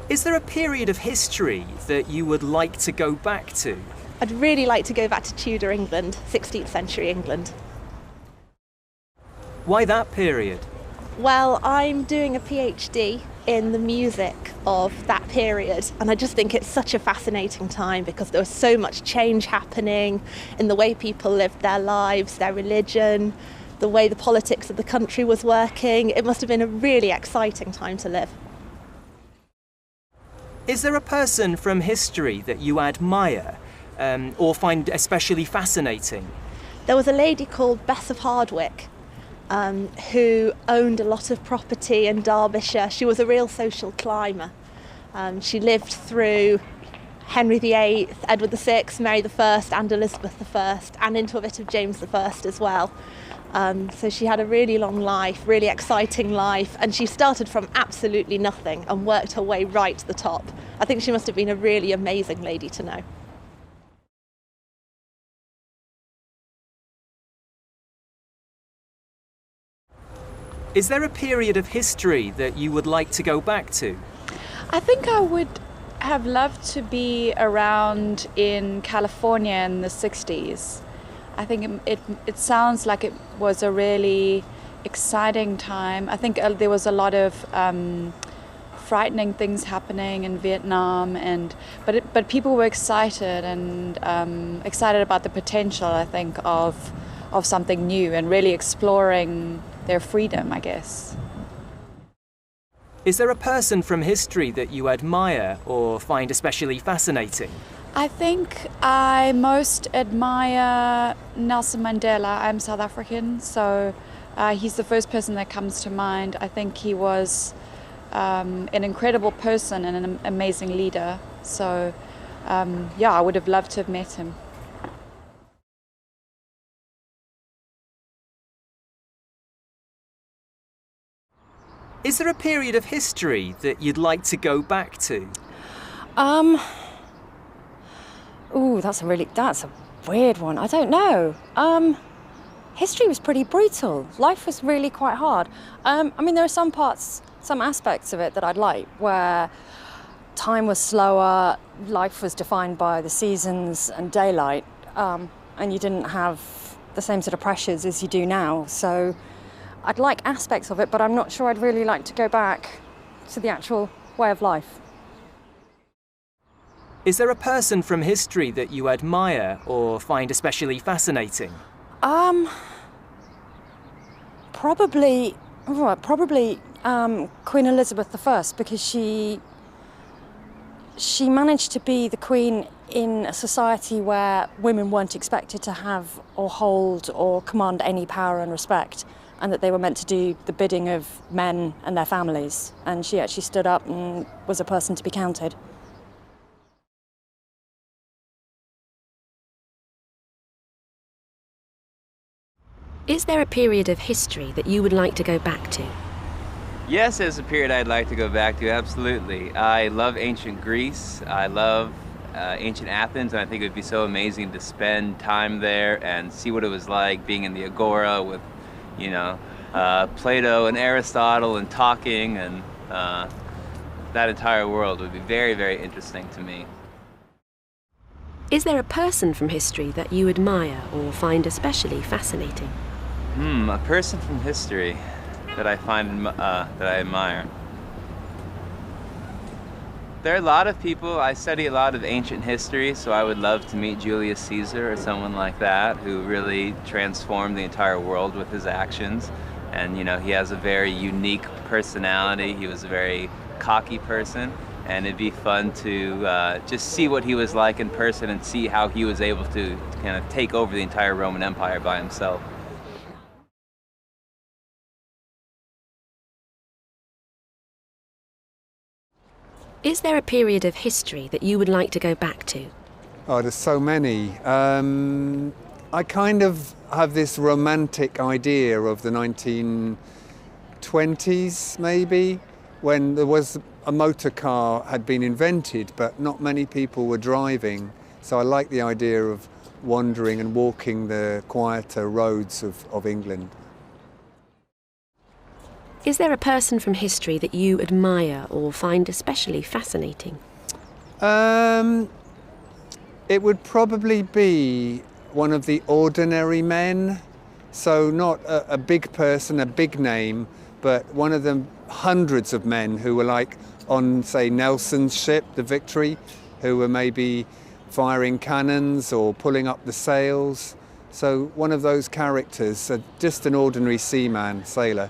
Is there a period of history that you would like to go back to? I'd really like to go back to Tudor England, 16th century England. Why that period? Well, I'm doing a PhD in the music of that period, and I just think it's such a fascinating time because there was so much change happening in the way people lived their lives, their religion, the way the politics of the country was working. It must have been a really exciting time to live. Is there a person from history that you admire or find especially fascinating? There was a lady called Bess of Hardwick who owned a lot of property in Derbyshire. She was a real social climber. She lived through Henry VIII, Edward VI, Mary I and Elizabeth I, and into a bit of James I as well. So she had a really long life, really exciting life, and she started from absolutely nothing and worked her way right to the top. I think she must have been a really amazing lady to know. Is there a period of history that you would like to go back to? I think I would have loved to be around in California in the 60s. I think it sounds like it was a really exciting time. I think there was a lot of frightening things happening in Vietnam, but people were excited and excited about the potential, I think, of something new and really exploring their freedom, I guess. Is there a person from history that you admire or find especially fascinating? I think I most admire Nelson Mandela. I'm South African, so he's the first person that comes to mind. I think he was an incredible person and an amazing leader. So, I would have loved to have met him. Is there a period of history that you'd like to go back to? That's a weird one. I don't know. History was pretty brutal. Life was really quite hard. There are some aspects of it that I'd like, where time was slower, life was defined by the seasons and daylight, and you didn't have the same sort of pressures as you do now. So I'd like aspects of it, but I'm not sure I'd really like to go back to the actual way of life. Is there a person from history that you admire or find especially fascinating? Probably Queen Elizabeth I, because she managed to be the queen in a society where women weren't expected to have or hold or command any power and respect, and that they were meant to do the bidding of men and their families. And she actually stood up and was a person to be counted. Is there a period of history that you would like to go back to? Yes, there's a period I'd like to go back to, absolutely. I love ancient Greece. I love ancient Athens, and I think it would be so amazing to spend time there and see what it was like being in the Agora with, Plato and Aristotle and talking, and that entire world would be very, very interesting to me. Is there a person from history that you admire or find especially fascinating? A person from history that I find that I admire. There are a lot of people. I study a lot of ancient history, so I would love to meet Julius Caesar or someone like that who really transformed the entire world with his actions. And he has a very unique personality. He was a very cocky person, and it'd be fun to just see what he was like in person and see how he was able to kind of take over the entire Roman Empire by himself. Is there a period of history that you would like to go back to? Oh, there's so many. I kind of have this romantic idea of the 1920s, maybe, when there was a motor car had been invented, but not many people were driving. So I like the idea of wandering and walking the quieter roads of England. Is there a person from history that you admire or find especially fascinating? It would probably be one of the ordinary men. So not a big person, a big name, but one of the hundreds of men who were like on, say, Nelson's ship, the Victory, who were maybe firing cannons or pulling up the sails. So one of those characters, just an ordinary seaman, sailor.